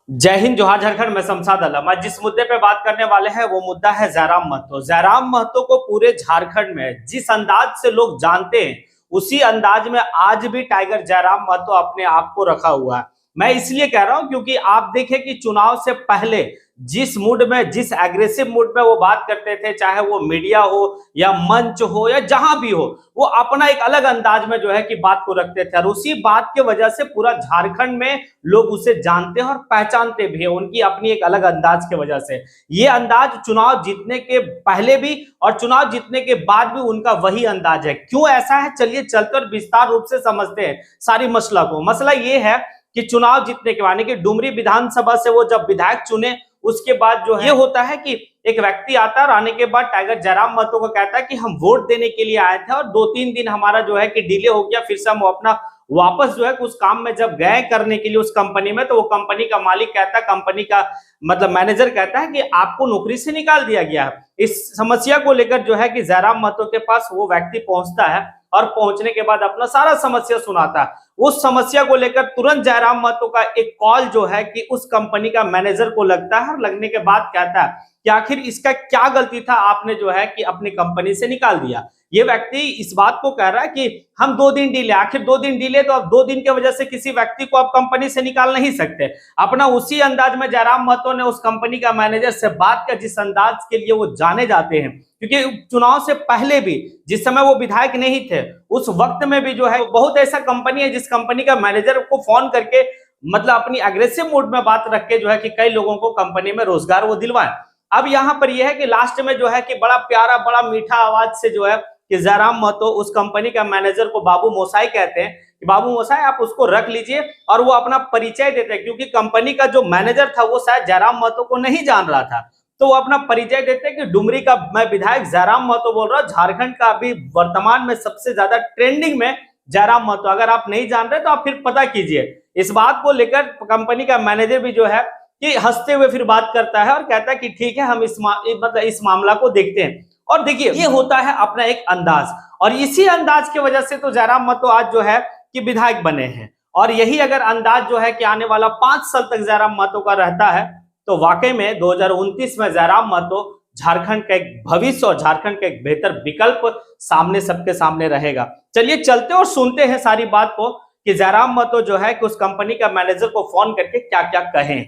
जय हिंद, जोहार झारखंड। मैं शमशाद आलम। आज जिस मुद्दे पे बात करने वाले हैं वो मुद्दा है जयराम महतो। जयराम महतो को पूरे झारखंड में जिस अंदाज से लोग जानते हैं उसी अंदाज में आज भी टाइगर जयराम महतो अपने आप को रखा हुआ है। मैं इसलिए कह रहा हूं क्योंकि आप देखें कि चुनाव से पहले जिस मूड में, जिस एग्रेसिव मूड में वो बात करते थे, चाहे वो मीडिया हो या मंच हो या जहां भी हो, वो अपना एक अलग अंदाज में जो है कि बात को रखते थे। और उसी बात की वजह से पूरा झारखंड में लोग उसे जानते हैं और पहचानते भी हैं, उनकी अपनी एक अलग अंदाज की वजह से। ये अंदाज चुनाव जीतने के पहले भी और चुनाव जीतने के बाद भी उनका वही अंदाज है। क्यों ऐसा है, चलिए चलते और विस्तार रूप से समझते हैं सारी मसला को। मसला ये है कि चुनाव जीतने के बाद डुमरी विधानसभा से वो जब विधायक चुने, उसके बाद जो है ये होता है कि एक व्यक्ति आता है और आने के बाद टाइगर जयराम महतो को कहता है कि हम वोट देने के लिए आए थे और 2-3 दिन हमारा जो है कि डिले हो गया, फिर से हम अपना वापस जो है उस काम में जब गए करने के लिए उस कंपनी में, तो वो कंपनी का मालिक कहता है, कंपनी का मतलब मैनेजर कहता है कि आपको नौकरी से निकाल दिया गया है। इस समस्या को लेकर जो है कि जयराम महतो के पास वो व्यक्ति पहुंचता है और पहुंचने के बाद अपना सारा समस्या सुनाता है। उस समस्या को लेकर तुरंत जयराम महतो का एक कॉल जो है कि उस कंपनी का मैनेजर को लगता है और लगने के बाद कहता है कि आखिर इसका क्या गलती था, आपने जो है कि अपनी कंपनी से निकाल दिया। ये व्यक्ति इस बात को कह रहा है कि हम 2 दिन डिले, आखिर 2 दिन डिले, तो अब 2 दिन की वजह से किसी व्यक्ति को आप कंपनी से निकाल नहीं सकते। अपना उसी अंदाज में जयराम महतो ने उस कंपनी का मैनेजर से बात किया जिस अंदाज के लिए वो जाने जाते हैं। क्योंकि चुनाव से पहले भी जिस समय वो विधायक नहीं थे उस वक्त में भी जो है बहुत ऐसा कंपनी है जिस कंपनी का मैनेजर को फोन करके मतलब अपनी अग्रेसिव मूड में बात रख के जो है कि कई लोगों को कंपनी में रोजगार वो दिलवाए। अब यहाँ पर यह है कि लास्ट में जो है कि बड़ा प्यारा, बड़ा मीठा आवाज से जो है कि जयराम महतो उस कंपनी का मैनेजर को बाबू मोसाई कहते हैं कि बाबू मोसाई आप उसको रख लीजिए, और वो अपना परिचय देते हैं क्योंकि कंपनी का जो मैनेजर था वो शायद जयराम महतो को नहीं जान रहा था। तो वो अपना परिचय देते हैं कि डुमरी का मैं विधायक जयराम महतो बोल रहा हूँ, झारखंड का अभी वर्तमान में सबसे ज्यादा ट्रेंडिंग में जयराम महतो। अगर आप नहीं जान रहे तो आप फिर पता कीजिए। इस बात को लेकर कंपनी का मैनेजर भी जो है कि हंसते हुए फिर बात करता है और कहता है कि ठीक है, हम इस मामला को देखते हैं। और देखिए ये होता है अपना एक अंदाज, और इसी अंदाज की वजह से तो जयराम महतो आज जो है कि विधायक बने हैं। और यही अगर अंदाज जो है कि आने वाला 5 साल तक जयराम महतो का रहता है तो वाकई में 2029 में जयराम महतो झारखंड का एक भविष्य और झारखंड का एक बेहतर विकल्प सामने सबके सामने रहेगा। चलिए चलते और सुनते हैं सारी बात को कि जयराम महतो जो है कि उस कंपनी का मैनेजर को फोन करके क्या क्या कहें।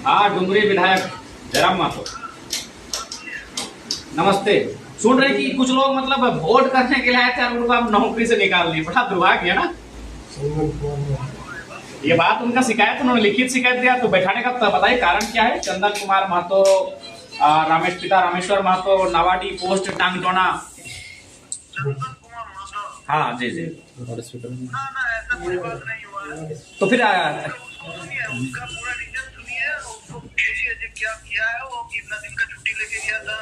हाँ, डुमरी विधायक जयराम महतो, नमस्ते। सुन रहे कि कुछ लोग मतलब वोट करने के लिए आए थे और उनको आप नौकरी से निकाल दिए, बड़ा दुर्भाग्य है ना। ये बात उनका शिकायत, उन्होंने लिखित शिकायत दिया, तो बैठाने का बताइए कारण क्या है। चंदन कुमार महतो, पिता रामेश्वर महतो, नावाडी पोस्ट टांगटोना। हाँ जी जी। तो फिर उनका पूरा रीजन सुनिए, उसको पूछिए क्या किया है, वो कितना दिन का छुट्टी लेके गया था,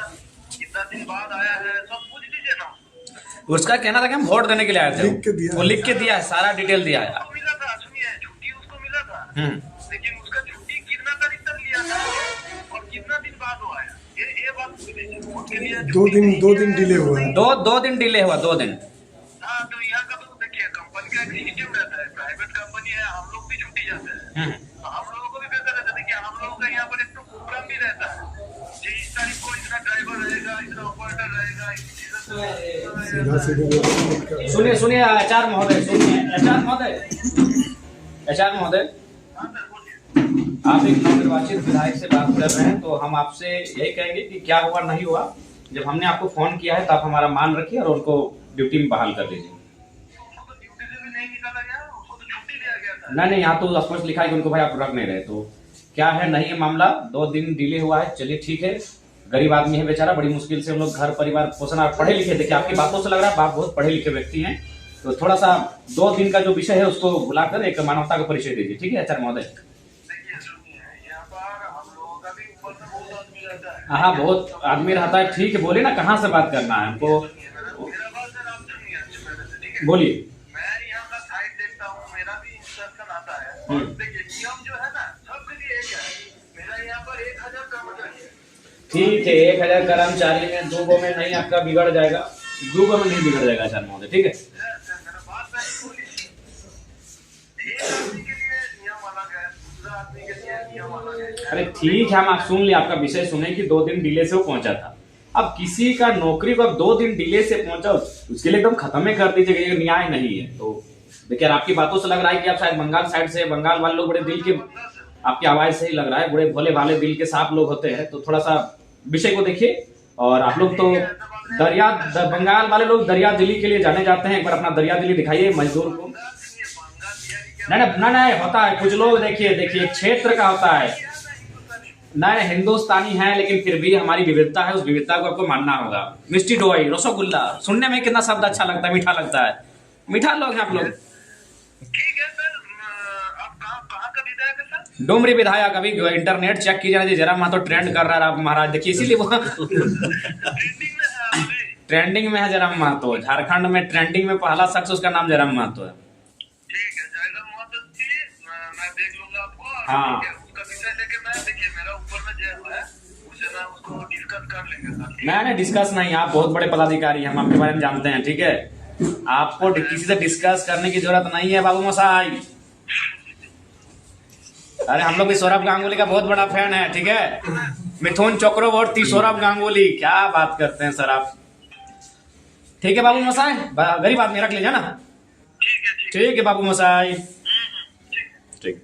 कितना दिन बाद आया है, सब पूछ लीजिए ना। उसका कहना था कि हम वोट देने के लिए आए थे, वो लिख के दिया है, सारा डिटेल दिया है। मिला था, सुनिए, छुट्टी उसको मिला था, लेकिन उसका छुट्टी कितना तारीख तक लिया था और कितना दिन बाद वो आया, ये बात पूछ लीजिए। उसके लिए 2 दिन डिले हुआ है। 2 दिन डिले हुआ, 2 दिन। हाँ, तो यहाँ का तो देखिए कंपनी का एक सिस्टम रहता है, प्राइवेट कंपनी है, हम लोग भी छुट्टी जाते हैं, तो हम लोगों को भी बेहतर रहता है। देखिए हम लोगों का यहाँ पर एक तो प्रोग्राम भी रहता है कि इस तारीख को इतना ड्राइवर रहेगा, इतना ऑपरेटर रहेगा। सुनिए सुनिए आचार्य महोदय, सुनिए आचार्य महोदय, आप एक नवनिर्वाचित विधायक से बात कर रहे हैं, तो हम आपसे यही कहेंगे कि क्या हुआ नहीं हुआ। जब हमने आपको फोन किया है तो आप हमारा मान रखिए और उनको ड्यूटी में बहाल कर दीजिए। नहीं, यहाँ तो स्पष्ट लिखा है कि उनको भाई आप रख नहीं रहे, तो क्या है नहीं है मामला। 2 दिन डिले हुआ है, चलिए ठीक है। गरीब आदमी है बेचारा, बड़ी मुश्किल से हम लोग घर परिवार पोषण, पढ़े लिखे, देखिए आपकी बातों से लग रहा है आप बहुत पढ़े लिखे व्यक्ति हैं, तो थोड़ा सा 2 दिन का जो विषय है उसको भुलाकर एक मानवता का परिचय दीजिए, ठीक है आचार्य महोदय। हाँ, बहुत आदमी रहता है, ठीक है, बोलिए ना कहाँ से बात करना है हमको, बोलिए। मैं यहाँ का साइड देखता हूँ, मेरा भी इंस्ट्रक्शन आता है। देखिए नियम जो है ना सबके लिए एक है। मेरा यहाँ पर 1000 कर्मचारी है, ठीक है, 1000 कर्मचारी में 2 गो में नहीं आपका बिगड़ जाएगा, 2 गो में नहीं बिगड़ जाएगा आचार्य महोदय, ठीक है। एक आदमी के लिए नियम अलग है, दूसरा आदमी के लिए नियम अरे ठीक है, हम आप सुन लिया, आपका विषय सुने कि 2 दिन डिले से वो पहुंचा था। अब किसी का नौकरी को अब 2 दिन डिले से पहुंचा, उसके लिए एकदम खत्म ही कर दीजिएगा, ये न्याय नहीं है। तो देखिए आपकी बातों से लग रहा है कि आप शायद बंगाल साइड से, बंगाल वाले लोग बड़े दिल के, आपकी आवाज से ही लग रहा है बड़े भोले भाले दिल के साफ लोग होते हैं। तो थोड़ा सा विषय को देखिए। और आप लोग तो बंगाल वाले लोग दरिया दिली के लिए जाने जाते हैं, एक बार अपना दरिया दिली दिखाइए मजदूर को। नहीं होता है कुछ लोग, देखिए क्षेत्र का होता है, नहीं हिंदुस्तानी है, लेकिन फिर भी हमारी विविधता है, उस विविधता को आपको मानना होगा। मिष्टी दोई, रसगुल्ला, सुनने में कितना शब्द अच्छा लगता है, मीठा लगता है, मीठा लोग हैं आप लोग। ठीक है सर, आप कहाँ का विधायक है सर? डुमरी विधायक। अभी इंटरनेट चेक कीजिए, जरा वहां तो ट्रेंड कर रहा है आप महाराज, देखिए इसीलिए वो ट्रेंडिंग में है जयराम महतो। झारखंड में ट्रेंडिंग में पहला शख्स, उसका नाम जयराम महतो है। ठीक है, जयराम महतो जी, मैं देख लूंगा आपको। हाँ, उसका विषय लेके मैं, देखिए मेरा ऊपर में जो है उससे मैं उसको डिस्कस कर लेंगे सर। नहीं डिस्कस नहीं, आप बहुत बड़े पदाधिकारी हैं, हम आपके बारे में जानते हैं, ठीक है। आपको किसी से डिस्कस करने की जरूरत नहीं है बाबू मसाई। अरे हम लोग भी सौरभ गांगुली का बहुत बड़ा फैन है, ठीक है। मिथुन चक्रवर्ती, सौरभ गांगुली, क्या बात करते हैं सर आप। ठीक है बाबू मसाई, गरीब आदमी रख लीजिए ना। ठीक है ठीक है बाबू मसाई, ठीक।